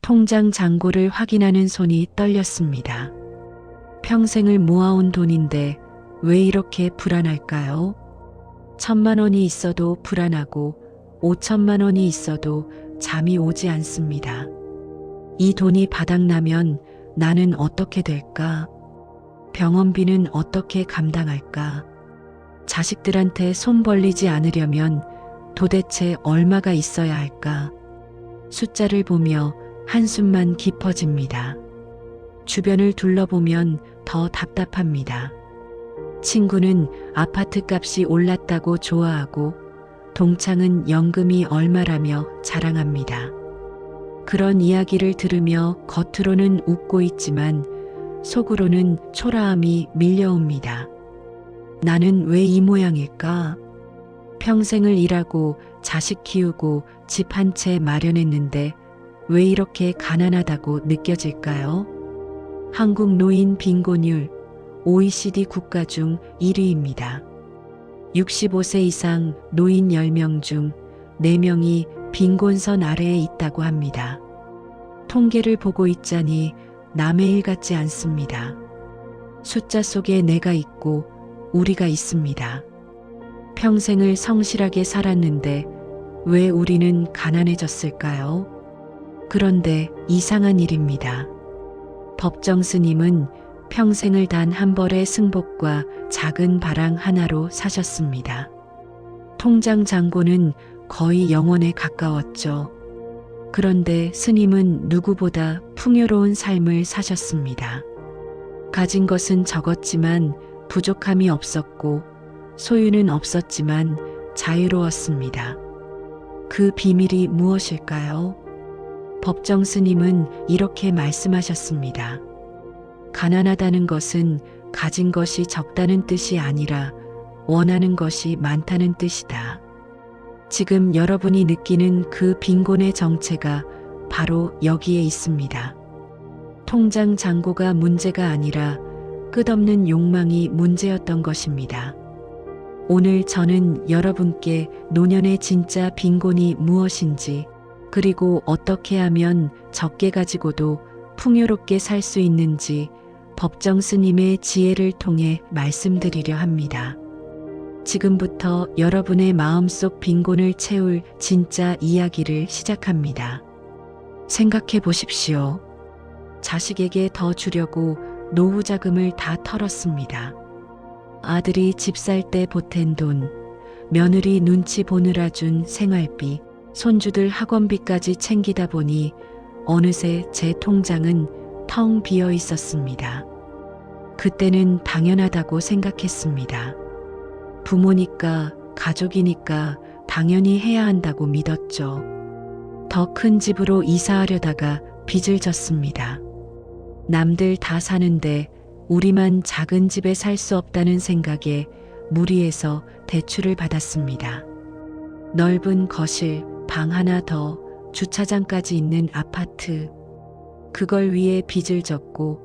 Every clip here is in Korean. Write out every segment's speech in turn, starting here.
통장 잔고를 확인하는 손이 떨렸습니다. 평생을 모아온 돈인데 왜 이렇게 불안할까요? 1,000만 원이 있어도 불안하고 5천만 원이 있어도 잠이 오지 않습니다. 이 돈이 바닥나면 나는 어떻게 될까? 병원비는 어떻게 감당할까? 자식들한테 손 벌리지 않으려면 도대체 얼마가 있어야 할까? 숫자를 보며 한숨만 깊어집니다. 주변을 둘러보면 더 답답합니다. 친구는 아파트 값이 올랐다고 좋아하고 동창은 연금이 얼마라며 자랑합니다. 그런 이야기를 들으며 겉으로는 웃고 있지만 속으로는 초라함이 밀려옵니다. 나는 왜 이 모양일까? 평생을 일하고 자식 키우고 집 한 채 마련했는데 왜 이렇게 가난하다고 느껴질까요? 한국 노인 빈곤율 OECD 국가 중 1위입니다. 65세 이상 노인 10명 중 4명이 빈곤선 아래에 있다고 합니다. 통계를 보고 있자니 남의 일 같지 않습니다. 숫자 속에 내가 있고 우리가 있습니다. 평생을 성실하게 살았는데 왜 우리는 가난해졌을까요? 그런데 이상한 일입니다. 법정 스님은 평생을 단 한 벌의 승복과 작은 바랑 하나로 사셨습니다. 통장 잔고는 거의 영원에 가까웠죠. 그런데 스님은 누구보다 풍요로운 삶을 사셨습니다. 가진 것은 적었지만 부족함이 없었고 소유는 없었지만 자유로웠습니다. 그 비밀이 무엇일까요? 법정 스님은 이렇게 말씀하셨습니다. 가난하다는 것은 가진 것이 적다는 뜻이 아니라 원하는 것이 많다는 뜻이다. 지금 여러분이 느끼는 그 빈곤의 정체가 바로 여기에 있습니다. 통장 잔고가 문제가 아니라 끝없는 욕망이 문제였던 것입니다. 오늘 저는 여러분께 노년의 진짜 빈곤이 무엇인지 그리고 어떻게 하면 적게 가지고도 풍요롭게 살 수 있는지 법정 스님의 지혜를 통해 말씀드리려 합니다. 지금부터 여러분의 마음속 빈곤을 채울 진짜 이야기를 시작합니다. 생각해 보십시오. 자식에게 더 주려고 노후 자금을 다 털었습니다. 아들이 집 살 때 보탠 돈, 며느리 눈치 보느라 준 생활비, 손주들 학원비까지 챙기다 보니 어느새 제 통장은 텅 비어 있었습니다. 그때는 당연하다고 생각했습니다. 부모니까 가족이니까 당연히 해야 한다고 믿었죠. 더 큰 집으로 이사하려다가 빚을 졌습니다. 남들 다 사는데 우리만 작은 집에 살 수 없다는 생각에 무리해서 대출을 받았습니다. 넓은 거실, 방 하나 더, 주차장까지 있는 아파트. 그걸 위해 빚을 졌고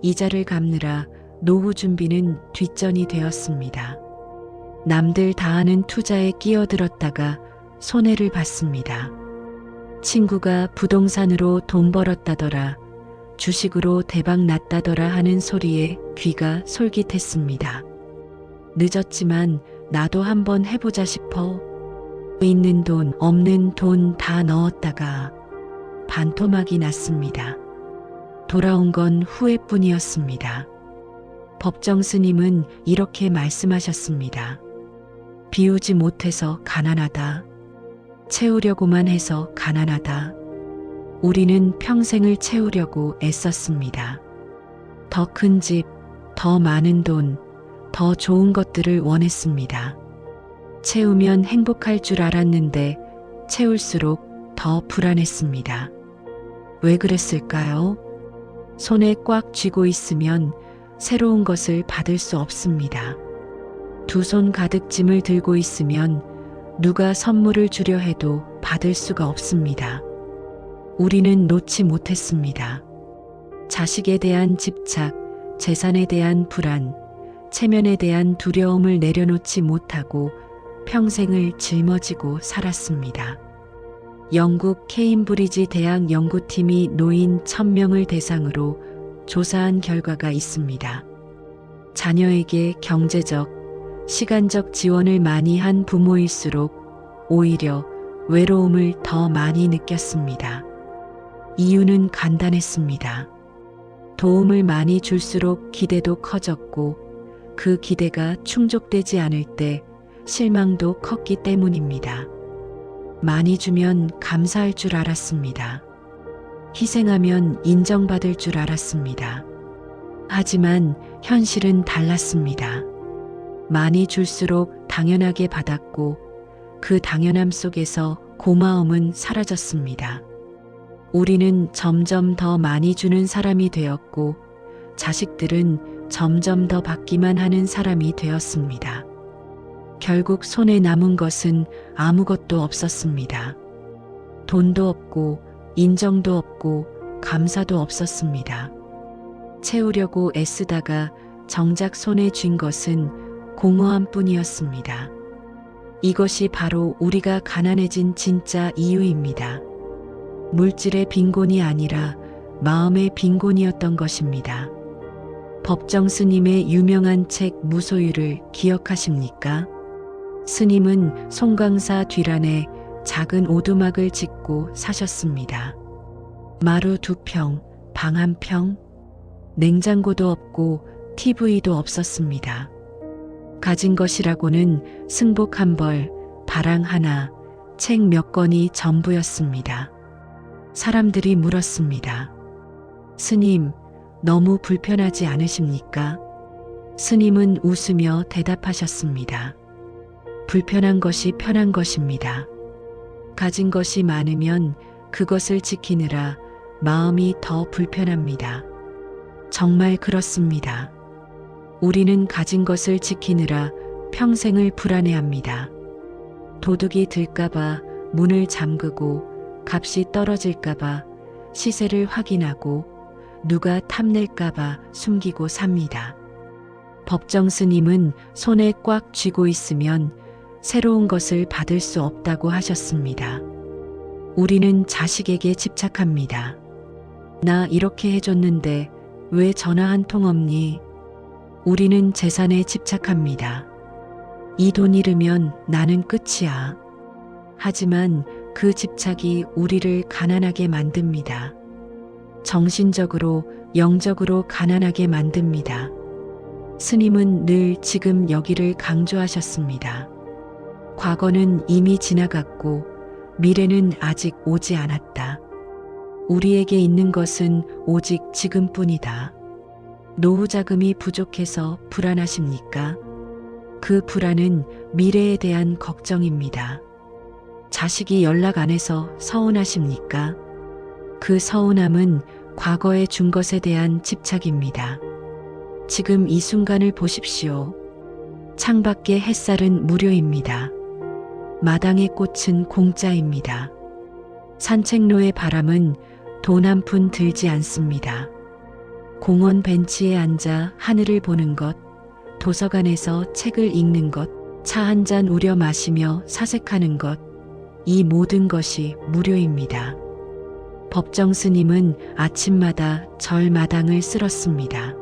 이자를 갚느라 노후 준비는 뒷전이 되었습니다. 남들 다 하는 투자에 끼어들었다가 손해를 봤습니다. 친구가 부동산으로 돈 벌었다더라, 주식으로 대박 났다더라 하는 소리에 귀가 솔깃했습니다. 늦었지만 나도 한번 해보자 싶어 있는 돈 없는 돈 다 넣었다가 반토막이 났습니다. 돌아온 건 후회뿐이었습니다. 법정 스님은 이렇게 말씀하셨습니다. 비우지 못해서 가난하다. 채우려고만 해서 가난하다. 우리는 평생을 채우려고 애썼습니다. 더 큰 집, 더 많은 돈, 더 좋은 것들을 원했습니다. 채우면 행복할 줄 알았는데 채울수록 더 불안했습니다. 왜 그랬을까요? 손에 꽉 쥐고 있으면 새로운 것을 받을 수 없습니다. 두 손 가득 짐을 들고 있으면 누가 선물을 주려 해도 받을 수가 없습니다. 우리는 놓지 못했습니다. 자식에 대한 집착, 재산에 대한 불안, 체면에 대한 두려움을 내려놓지 못하고 평생을 짊어지고 살았습니다. 영국 케임브리지 대학 연구팀이 노인 1000명을 대상으로 조사한 결과가 있습니다. 자녀에게 경제적, 시간적 지원을 많이 한 부모일수록 오히려 외로움을 더 많이 느꼈습니다. 이유는 간단했습니다. 도움을 많이 줄수록 기대도 커졌고 그 기대가 충족되지 않을 때 실망도 컸기 때문입니다. 많이 주면 감사할 줄 알았습니다. 희생하면 인정받을 줄 알았습니다. 하지만 현실은 달랐습니다. 많이 줄수록 당연하게 받았고 그 당연함 속에서 고마움은 사라졌습니다. 우리는 점점 더 많이 주는 사람이 되었고 자식들은 점점 더 받기만 하는 사람이 되었습니다. 결국 손에 남은 것은 아무것도 없었습니다. 돈도 없고 인정도 없고 감사도 없었습니다. 채우려고 애쓰다가 정작 손에 쥔 것은 공허함 뿐이었습니다. 이것이 바로 우리가 가난해진 진짜 이유입니다. 물질의 빈곤이 아니라 마음의 빈곤이었던 것입니다. 법정 스님의 유명한 책 무소유를 기억하십니까? 스님은 송강사 뒤란에 작은 오두막을 짓고 사셨습니다. 마루 2평, 방 1평, 냉장고도 없고 TV도 없었습니다. 가진 것이라고는 승복 1벌, 바랑 하나, 책 몇 권이 전부였습니다. 사람들이 물었습니다. 스님, 너무 불편하지 않으십니까? 스님은 웃으며 대답하셨습니다. 불편한 것이 편한 것입니다. 가진 것이 많으면 그것을 지키느라 마음이 더 불편합니다. 정말 그렇습니다. 우리는 가진 것을 지키느라 평생을 불안해합니다. 도둑이 들까봐 문을 잠그고 값이 떨어질까봐 시세를 확인하고 누가 탐낼까봐 숨기고 삽니다. 법정 스님은 손에 꽉 쥐고 있으면 새로운 것을 받을 수 없다고 하셨습니다. 우리는 자식에게 집착합니다. 나 이렇게 해줬는데 왜 전화 한 통 없니? 우리는 재산에 집착합니다. 이 돈 잃으면 나는 끝이야. 하지만 그 집착이 우리를 가난하게 만듭니다. 정신적으로, 영적으로 가난하게 만듭니다. 스님은 늘 지금 여기를 강조하셨습니다. 과거는 이미 지나갔고 미래는 아직 오지 않았다. 우리에게 있는 것은 오직 지금뿐이다. 노후 자금이 부족해서 불안하십니까? 그 불안은 미래에 대한 걱정입니다. 자식이 연락 안 해서 서운하십니까? 그 서운함은 과거에 준 것에 대한 집착입니다. 지금 이 순간을 보십시오. 창밖의 햇살은 무료입니다. 마당의 꽃은 공짜입니다. 산책로의 바람은 돈 한 푼 들지 않습니다. 공원 벤치에 앉아 하늘을 보는 것, 도서관에서 책을 읽는 것, 차 한 잔 우려 마시며 사색하는 것, 이 모든 것이 무료입니다. 법정 스님은 아침마다 절마당을 쓸었습니다.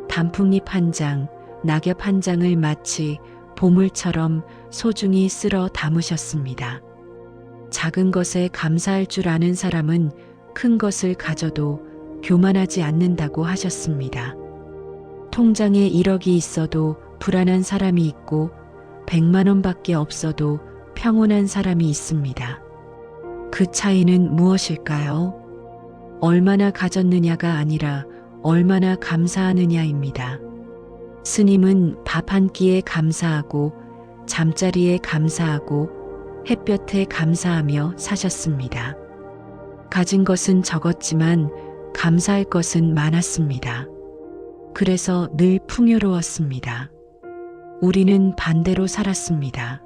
단풍잎 한 장, 낙엽 한 장을 마치 보물처럼 소중히 쓸어 담으셨습니다. 작은 것에 감사할 줄 아는 사람은 큰 것을 가져도 교만하지 않는다고 하셨습니다. 통장에 1억이 있어도 불안한 사람이 있고 100만 원밖에 없어도 평온한 사람이 있습니다. 그 차이는 무엇일까요? 얼마나 가졌느냐가 아니라 얼마나 감사하느냐입니다. 스님은 밥 한 끼에 감사하고 잠자리에 감사하고 햇볕에 감사하며 사셨습니다. 가진 것은 적었지만 감사할 것은 많았습니다. 그래서 늘 풍요로웠습니다. 우리는 반대로 살았습니다.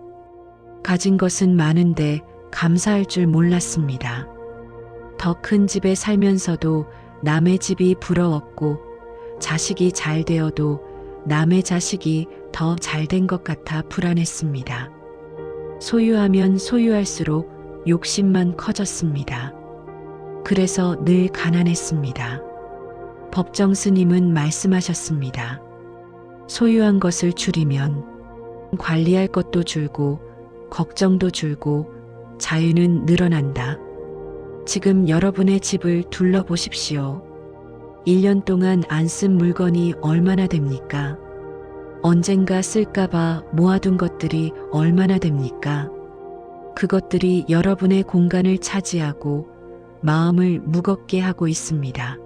가진 것은 많은데 감사할 줄 몰랐습니다. 더 큰 집에 살면서도 남의 집이 부러웠고 자식이 잘 되어도 남의 자식이 더 잘 된 것 같아 불안했습니다. 소유하면 소유할수록 욕심만 커졌습니다. 그래서 늘 가난했습니다. 법정 스님은 말씀하셨습니다. 소유한 것을 줄이면 관리할 것도 줄고 걱정도 줄고 자유는 늘어난다. 지금 여러분의 집을 둘러보십시오. 1년 동안 안 쓴 물건이 얼마나 됩니까? 언젠가 쓸까봐 모아둔 것들이 얼마나 됩니까? 그것들이 여러분의 공간을 차지하고 마음을 무겁게 하고 있습니다.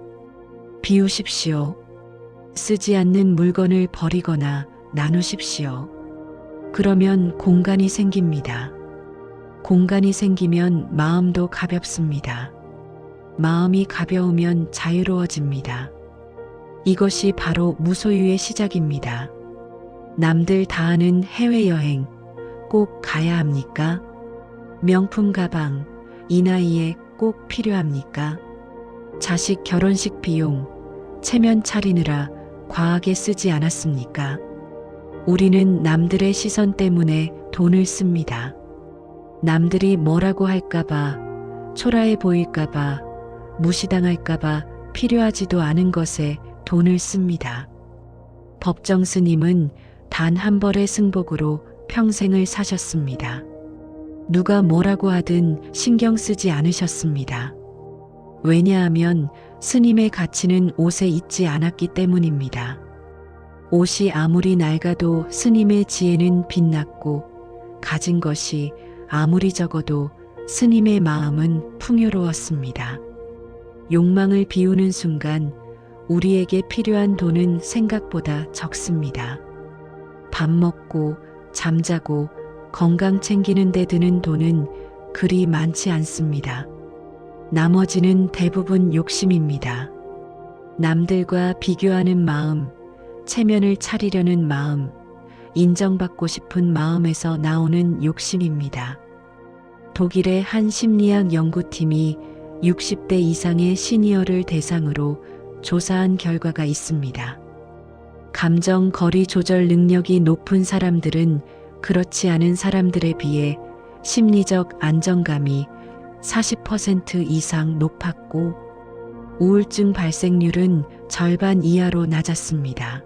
비우십시오. 쓰지 않는 물건을 버리거나 나누십시오. 그러면 공간이 생깁니다. 공간이 생기면 마음도 가볍습니다. 마음이 가벼우면 자유로워집니다. 이것이 바로 무소유의 시작입니다. 남들 다 아는 해외여행 꼭 가야 합니까? 명품 가방 이 나이에 꼭 필요합니까? 자식 결혼식 비용 체면 차리느라 과하게 쓰지 않았습니까? 우리는 남들의 시선 때문에 돈을 씁니다. 남들이 뭐라고 할까봐, 초라해 보일까봐, 무시당할까봐 필요하지도 않은 것에 돈을 씁니다. 법정 스님은 단 한 벌의 승복으로 평생을 사셨습니다. 누가 뭐라고 하든 신경 쓰지 않으셨습니다. 왜냐하면 스님의 가치는 옷에 있지 않았기 때문입니다. 옷이 아무리 낡아도 스님의 지혜는 빛났고 가진 것이 아무리 적어도 스님의 마음은 풍요로웠습니다. 욕망을 비우는 순간 우리에게 필요한 돈은 생각보다 적습니다. 밥 먹고 잠자고 건강 챙기는 데 드는 돈은 그리 많지 않습니다. 나머지는 대부분 욕심입니다. 남들과 비교하는 마음, 체면을 차리려는 마음, 인정받고 싶은 마음에서 나오는 욕심입니다. 독일의 한 심리학 연구팀이 60대 이상의 시니어를 대상으로 조사한 결과가 있습니다. 감정 거리 조절 능력이 높은 사람들은 그렇지 않은 사람들에 비해 심리적 안정감이 40% 이상 높았고 우울증 발생률은 절반 이하로 낮았습니다.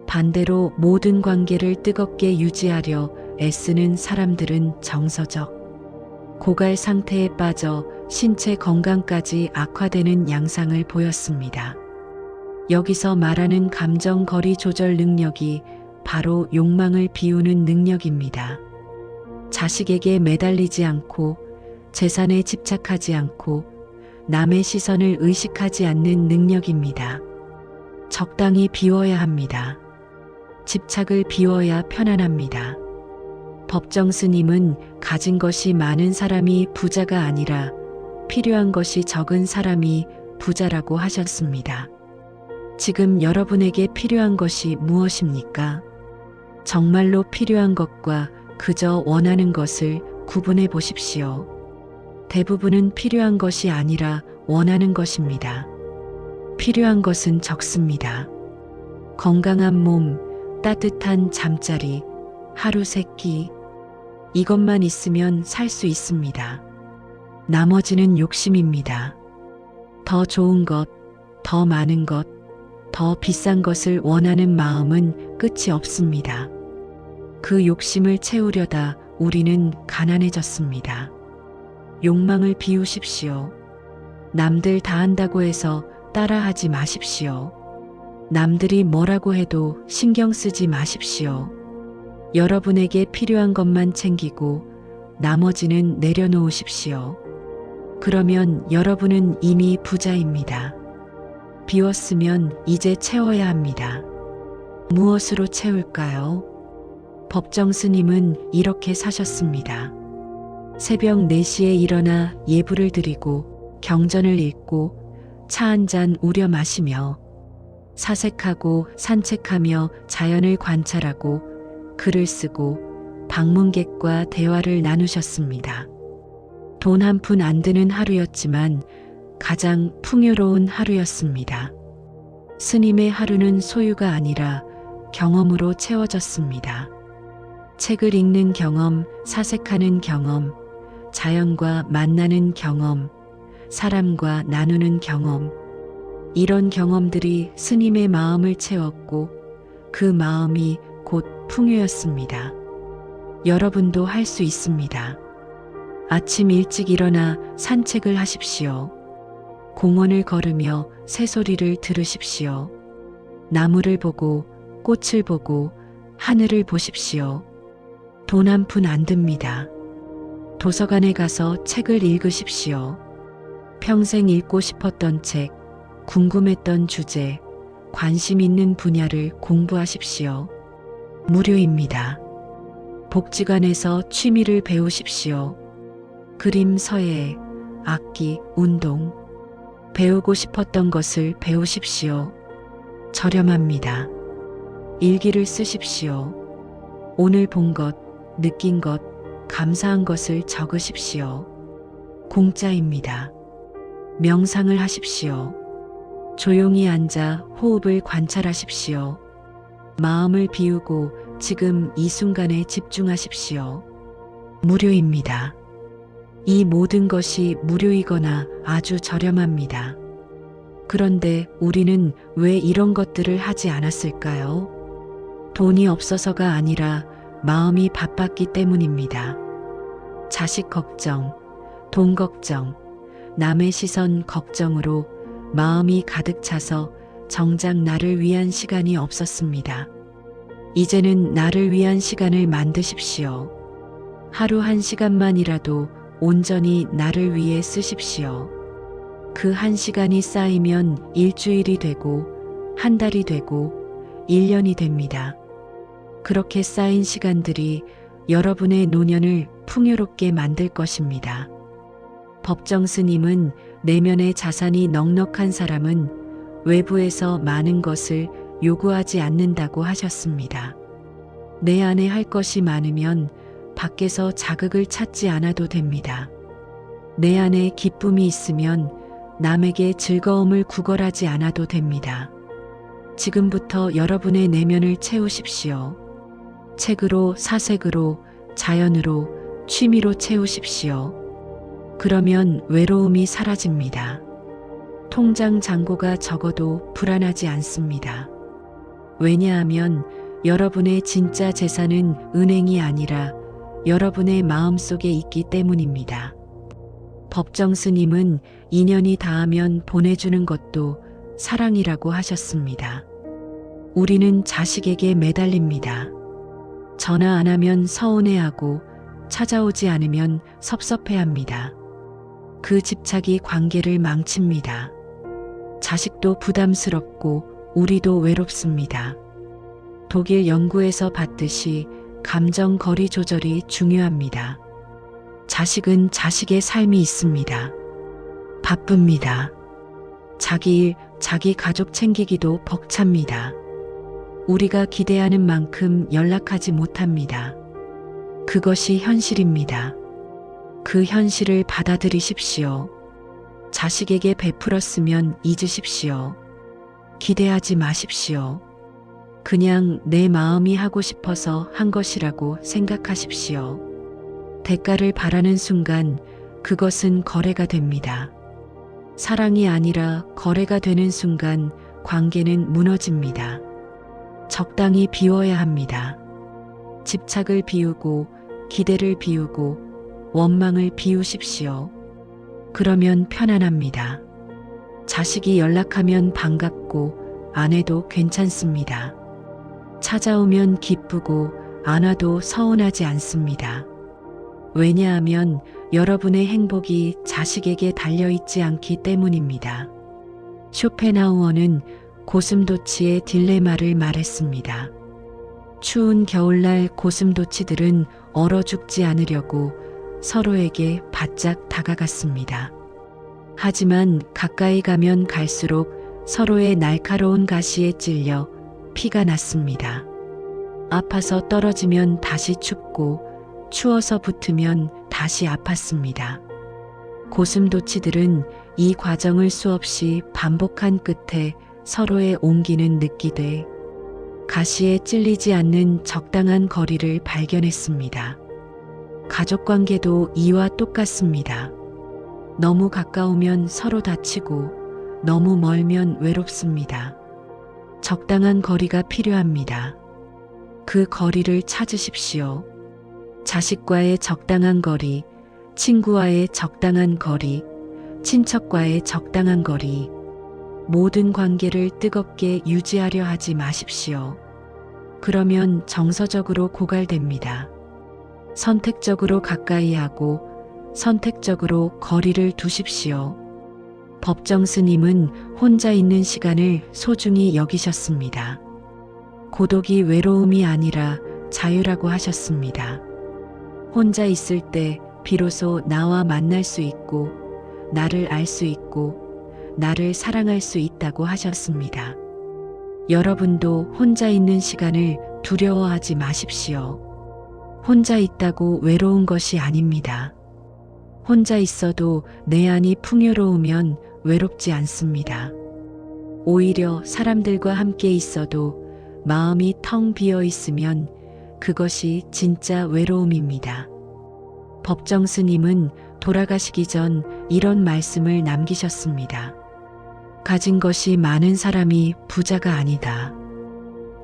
반대로 모든 관계를 뜨겁게 유지하려 애쓰는 사람들은 정서적, 고갈 상태에 빠져 신체 건강까지 악화되는 양상을 보였습니다. 여기서 말하는 감정 거리 조절 능력이 바로 욕망을 비우는 능력입니다. 자식에게 매달리지 않고 재산에 집착하지 않고 남의 시선을 의식하지 않는 능력입니다. 적당히 비워야 합니다. 집착을 비워야 편안합니다. 법정 스님은 가진 것이 많은 사람이 부자가 아니라 필요한 것이 적은 사람이 부자라고 하셨습니다. 지금 여러분에게 필요한 것이 무엇입니까? 정말로 필요한 것과 그저 원하는 것을 구분해 보십시오. 대부분은 필요한 것이 아니라 원하는 것입니다. 필요한 것은 적습니다. 건강한 몸, 따뜻한 잠자리, 하루 세 끼, 이것만 있으면 살 수 있습니다. 나머지는 욕심입니다. 더 좋은 것, 더 많은 것, 더 비싼 것을 원하는 마음은 끝이 없습니다. 그 욕심을 채우려다 우리는 가난해졌습니다. 욕망을 비우십시오. 남들 다 한다고 해서 따라하지 마십시오. 남들이 뭐라고 해도 신경 쓰지 마십시오. 여러분에게 필요한 것만 챙기고 나머지는 내려놓으십시오. 그러면 여러분은 이미 부자입니다. 비웠으면 이제 채워야 합니다. 무엇으로 채울까요? 법정 스님은 이렇게 사셨습니다. 새벽 4시에 일어나 예불을 드리고 경전을 읽고 차 한 잔 우려 마시며 사색하고 산책하며 자연을 관찰하고 글을 쓰고 방문객과 대화를 나누셨습니다. 돈 한 푼 안 드는 하루였지만 가장 풍요로운 하루였습니다. 스님의 하루는 소유가 아니라 경험으로 채워졌습니다. 책을 읽는 경험, 사색하는 경험, 자연과 만나는 경험, 사람과 나누는 경험, 이런 경험들이 스님의 마음을 채웠고 그 마음이 곧 풍요였습니다. 여러분도 할 수 있습니다. 아침 일찍 일어나 산책을 하십시오. 공원을 걸으며 새소리를 들으십시오. 나무를 보고 꽃을 보고 하늘을 보십시오. 돈 한 푼 안 듭니다. 도서관에 가서 책을 읽으십시오. 평생 읽고 싶었던 책, 궁금했던 주제, 관심 있는 분야를 공부하십시오. 무료입니다. 복지관에서 취미를 배우십시오. 그림, 서예, 악기, 운동, 배우고 싶었던 것을 배우십시오. 저렴합니다. 일기를 쓰십시오. 오늘 본 것, 느낀 것, 감사한 것을 적으십시오. 공짜입니다. 명상을 하십시오. 조용히 앉아 호흡을 관찰하십시오. 마음을 비우고 지금 이 순간에 집중하십시오. 무료입니다. 이 모든 것이 무료이거나 아주 저렴합니다. 그런데 우리는 왜 이런 것들을 하지 않았을까요? 돈이 없어서가 아니라 마음이 바빴기 때문입니다. 자식 걱정, 돈 걱정, 남의 시선 걱정으로 마음이 가득 차서 정작 나를 위한 시간이 없었습니다. 이제는 나를 위한 시간을 만드십시오. 하루 1시간만이라도 온전히 나를 위해 쓰십시오. 그 1시간이 쌓이면 일주일이 되고 한 달이 되고 1년이 됩니다. 그렇게 쌓인 시간들이 여러분의 노년을 풍요롭게 만들 것입니다. 법정 스님은 내면의 자산이 넉넉한 사람은 외부에서 많은 것을 요구하지 않는다고 하셨습니다. 내 안에 할 것이 많으면 밖에서 자극을 찾지 않아도 됩니다. 내 안에 기쁨이 있으면 남에게 즐거움을 구걸하지 않아도 됩니다. 지금부터 여러분의 내면을 채우십시오. 책으로, 사색으로, 자연으로, 취미로 채우십시오. 그러면 외로움이 사라집니다. 통장 잔고가 적어도 불안하지 않습니다. 왜냐하면 여러분의 진짜 재산은 은행이 아니라 여러분의 마음속에 있기 때문입니다. 법정 스님은 인연이 닿으면 보내주는 것도 사랑이라고 하셨습니다. 우리는 자식에게 매달립니다. 전화 안 하면 서운해하고 찾아오지 않으면 섭섭해합니다. 그 집착이 관계를 망칩니다. 자식도 부담스럽고 우리도 외롭습니다. 독일 연구에서 봤듯이 감정 거리 조절이 중요합니다. 자식은 자식의 삶이 있습니다. 바쁩니다. 자기 일, 자기 가족 챙기기도 벅찹니다. 우리가 기대하는 만큼 연락하지 못합니다. 그것이 현실입니다. 그 현실을 받아들이십시오. 자식에게 베풀었으면 잊으십시오. 기대하지 마십시오. 그냥 내 마음이 하고 싶어서 한 것이라고 생각하십시오. 대가를 바라는 순간 그것은 거래가 됩니다. 사랑이 아니라 거래가 되는 순간 관계는 무너집니다. 적당히 비워야 합니다. 집착을 비우고 기대를 비우고 원망을 비우십시오. 그러면 편안합니다. 자식이 연락하면 반갑고 안 해도 괜찮습니다. 찾아오면 기쁘고 안 와도 서운하지 않습니다. 왜냐하면 여러분의 행복이 자식에게 달려있지 않기 때문입니다. 쇼펜하우어는 고슴도치의 딜레마를 말했습니다. 추운 겨울날 고슴도치들은 얼어 죽지 않으려고 서로에게 바짝 다가갔습니다. 하지만 가까이 가면 갈수록 서로의 날카로운 가시에 찔려 피가 났습니다. 아파서 떨어지면 다시 춥고 추워서 붙으면 다시 아팠습니다. 고슴도치들은 이 과정을 수없이 반복한 끝에 서로의 온기는 느끼되 가시에 찔리지 않는 적당한 거리를 발견했습니다. 가족 관계도 이와 똑같습니다. 너무 가까우면 서로 다치고 너무 멀면 외롭습니다. 적당한 거리가 필요합니다. 그 거리를 찾으십시오. 자식과의 적당한 거리, 친구와의 적당한 거리, 친척과의 적당한 거리, 모든 관계를 뜨겁게 유지하려 하지 마십시오. 그러면 정서적으로 고갈됩니다. 선택적으로 가까이 하고 선택적으로 거리를 두십시오. 법정 스님은 혼자 있는 시간을 소중히 여기셨습니다. 고독이 외로움이 아니라 자유라고 하셨습니다. 혼자 있을 때 비로소 나와 만날 수 있고 나를 알 수 있고 나를 사랑할 수 있다고 하셨습니다. 여러분도 혼자 있는 시간을 두려워하지 마십시오. 혼자 있다고 외로운 것이 아닙니다. 혼자 있어도 내 안이 풍요로우면 외롭지 않습니다. 오히려 사람들과 함께 있어도 마음이 텅 비어 있으면 그것이 진짜 외로움입니다. 법정 스님은 돌아가시기 전 이런 말씀을 남기셨습니다. 가진 것이 많은 사람이 부자가 아니다.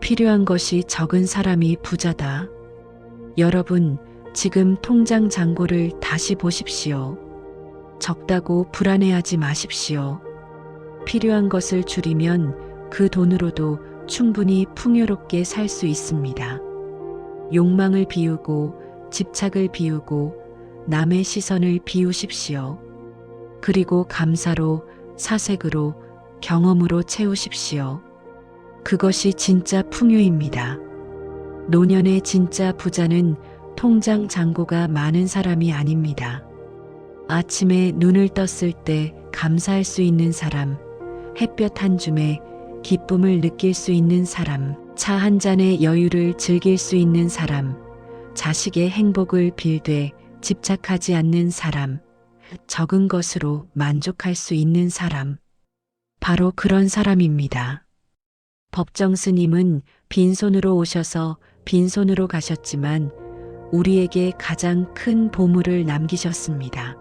필요한 것이 적은 사람이 부자다. 여러분, 지금 통장 잔고를 다시 보십시오. 적다고 불안해하지 마십시오. 필요한 것을 줄이면 그 돈으로도 충분히 풍요롭게 살 수 있습니다. 욕망을 비우고 집착을 비우고 남의 시선을 비우십시오. 그리고 감사로, 사색으로, 경험으로 채우십시오. 그것이 진짜 풍요입니다. 노년의 진짜 부자는 통장 잔고가 많은 사람이 아닙니다. 아침에 눈을 떴을 때 감사할 수 있는 사람, 햇볕 한 줌에 기쁨을 느낄 수 있는 사람, 차 한 잔의 여유를 즐길 수 있는 사람, 자식의 행복을 빌되 집착하지 않는 사람, 적은 것으로 만족할 수 있는 사람, 바로 그런 사람입니다. 법정 스님은 빈손으로 오셔서 빈손으로 가셨지만 우리에게 가장 큰 보물을 남기셨습니다.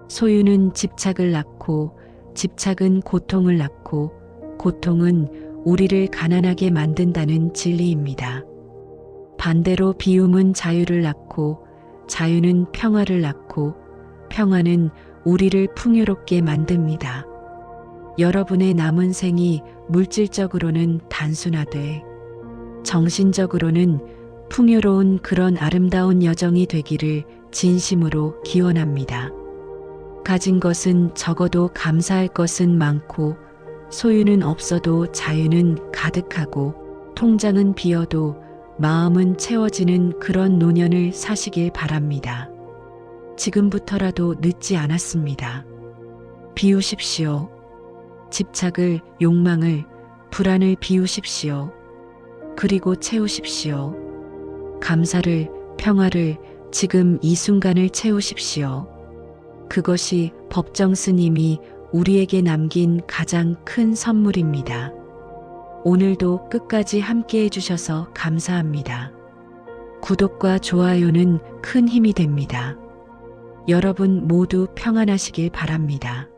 소유는 집착을 낳고 집착은 고통을 낳고 고통은 우리를 가난하게 만든다는 진리입니다. 반대로 비움은 자유를 낳고 자유는 평화를 낳고 평화는 우리를 풍요롭게 만듭니다. 여러분의 남은 생이 물질적으로는 단순하되 정신적으로는 풍요로운 그런 아름다운 여정이 되기를 진심으로 기원합니다. 가진 것은 적어도 감사할 것은 많고 소유는 없어도 자유는 가득하고 통장은 비어도 마음은 채워지는 그런 노년을 사시길 바랍니다. 지금부터라도 늦지 않았습니다. 비우십시오. 집착을, 욕망을, 불안을 비우십시오. 그리고 채우십시오. 감사를, 평화를, 지금 이 순간을 채우십시오. 그것이 법정 스님이 우리에게 남긴 가장 큰 선물입니다. 오늘도 끝까지 함께 해주셔서 감사합니다. 구독과 좋아요는 큰 힘이 됩니다. 여러분 모두 평안하시길 바랍니다.